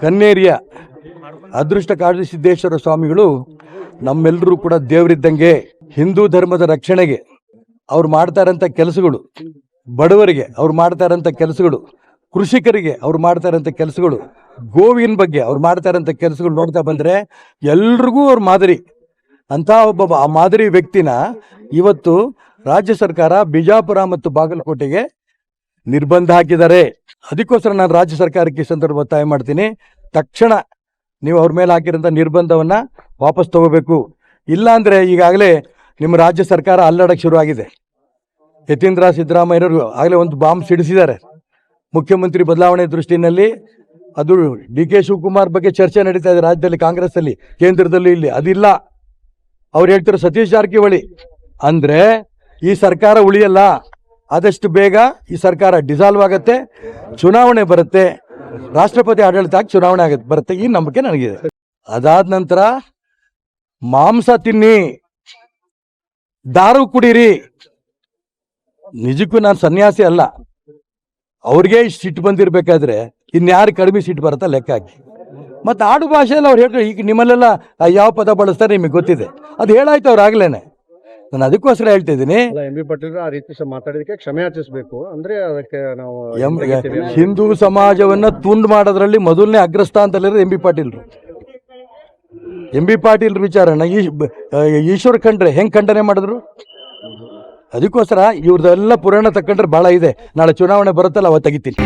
ಕನ್ನೇರಿಯ ಅದೃಷ್ಟ ಕಾಡು ಸಿದ್ದೇಶ್ವರ ಸ್ವಾಮಿಗಳು ನಮ್ಮೆಲ್ಲರೂ ಕೂಡ ದೇವರಿದ್ದಂಗೆ. ಹಿಂದೂ ಧರ್ಮದ ರಕ್ಷಣೆಗೆ ಅವ್ರು ಮಾಡ್ತಾ ಇರೋಂಥ ಕೆಲಸಗಳು, ಬಡವರಿಗೆ ಅವ್ರು ಮಾಡ್ತಾ ಇರೋಂಥ ಕೆಲಸಗಳು, ಕೃಷಿಕರಿಗೆ ಅವ್ರು ಮಾಡ್ತಾ ಇರೋಂಥ ಕೆಲಸಗಳು, ಗೋವಿನ ಬಗ್ಗೆ ಅವ್ರು ಮಾಡ್ತಾ ಇರೋಂಥ ಕೆಲಸಗಳು ನೋಡ್ತಾ ಬಂದರೆ ಎಲ್ರಿಗೂ ಅವ್ರ ಮಾದರಿ. ಅಂಥ ಒಬ್ಬ ಆ ಮಾದರಿ ವ್ಯಕ್ತಿನ ಇವತ್ತು ರಾಜ್ಯ ಸರ್ಕಾರ ಬಿಜಾಪುರ ಮತ್ತು ಬಾಗಲಕೋಟೆಗೆ ನಿರ್ಬಂಧ ಹಾಕಿದ್ದಾರೆ. ಅದಕ್ಕೋಸ್ಕರ ನಾನು ರಾಜ್ಯ ಸರ್ಕಾರಕ್ಕೆ ಈ ಸಂದರ್ಭ ಒತ್ತಾಯ ಮಾಡ್ತೀನಿ, ತಕ್ಷಣ ನೀವು ಅವ್ರ ಮೇಲೆ ಹಾಕಿರೋಂಥ ನಿರ್ಬಂಧವನ್ನು ವಾಪಸ್ ತಗೋಬೇಕು. ಇಲ್ಲಾಂದರೆ ಈಗಾಗಲೇ ನಿಮ್ಮ ರಾಜ್ಯ ಸರ್ಕಾರ ಅಲ್ಲಾಡಕ್ಕೆ ಶುರುವಾಗಿದೆ. ಯತೀಂದ್ರ ಸಿದ್ದರಾಮಯ್ಯನವರು ಆಗಲೇ ಒಂದು ಬಾಂಬ್ ಸಿಡಿಸಿದ್ದಾರೆ. ಮುಖ್ಯಮಂತ್ರಿ ಬದಲಾವಣೆ ದೃಷ್ಟಿನಲ್ಲಿ ಅದು ಡಿ ಕೆ ಶಿವಕುಮಾರ್ ಬಗ್ಗೆ ಚರ್ಚೆ ನಡೀತಾ ಇದೆ ರಾಜ್ಯದಲ್ಲಿ, ಕಾಂಗ್ರೆಸ್ಸಲ್ಲಿ, ಕೇಂದ್ರದಲ್ಲಿ, ಇಲ್ಲಿ ಅದಿಲ್ಲ. ಅವ್ರು ಹೇಳ್ತಾರೆ ಸತೀಶ್ ಜಾರಕಿಹೊಳಿ ಅಂದರೆ ಈ ಸರ್ಕಾರ ಉಳಿಯಲ್ಲ, ಆದಷ್ಟು ಬೇಗ ಈ ಸರ್ಕಾರ ಡಿಸಾಲ್ವ್ ಆಗುತ್ತೆ, ಚುನಾವಣೆ ಬರುತ್ತೆ, ರಾಷ್ಟ್ರಪತಿ ಆಡಳಿತ ಚುನಾವಣೆ ಬರುತ್ತೆ, ಈ ನಂಬಿಕೆ ನನಗಿದೆ. ಅದಾದ ನಂತರ ಮಾಂಸ ತಿನ್ನಿ, ದಾರು ಕುಡೀರಿ. ನಿಜಕ್ಕೂ ನಾನು ಸನ್ಯಾಸಿ ಅಲ್ಲ. ಅವ್ರಿಗೆ ಸಿಟ್ಟು ಬಂದಿರಬೇಕಾದ್ರೆ ಇನ್ಯಾರು ಕಡಿಮೆ ಸಿಟ್ಟು ಬರುತ್ತಾ ಲೆಕ್ಕ ಹಾಕಿ. ಮತ್ತು ಆಡು ಭಾಷೆಯಲ್ಲಿ ಅವ್ರು ಹೇಳ್ತಾರೆ, ಈಗ ನಿಮ್ಮಲ್ಲೆಲ್ಲ ಯಾವ ಪದ ಬಳಸ್ತಾರೆ ನಿಮಗೆ ಗೊತ್ತಿದೆ, ಅದು ಹೇಳಾಯ್ತು ಅವ್ರು ಆಗ್ಲೇನೆ. ನಾನು ಅದಕ್ಕೋಸ್ಕರ ಹೇಳ್ತಾ ಇದ್ದೀನಿ, ಎಂ ಬಿ ಪಾಟೀಲ್ ಆ ರೀತಿ ಮಾತಾಡೋದಕ್ಕೆ ಕ್ಷಮೆ ಯಾಚಿಸಬೇಕು. ಅಂದ್ರೆ ಅದಕ್ಕೆ ನಾವು ಹಿಂದೂ ಸಮಾಜವನ್ನ ತುಂಡು ಮಾಡೋದ್ರಲ್ಲಿ ಮೊದಲನೇ ಅಗ್ರಸ್ಥಾನದಲ್ಲಿರೋದು ಎಂ ಬಿ ಪಾಟೀಲ್ರು. ಎಂ ಬಿ ಪಾಟೀಲ್ ವಿಚಾರನ ಈಶ್ವರ್ ಖಂಡ್ರೆ ಹೆಂಗ್ ಖಂಡನೆ ಮಾಡಿದ್ರು. ಅದಕ್ಕೋಸ್ಕರ ಇವ್ರದೆಲ್ಲ ಪುರಾಣ ತಕೊಂಡ್ರೆ ಬಹಳ ಇದೆ. ನಾಳೆ ಚುನಾವಣೆ ಬರುತ್ತಲ್ಲ, ಅವತ್ತು ತೆಗಿತೀನಿ.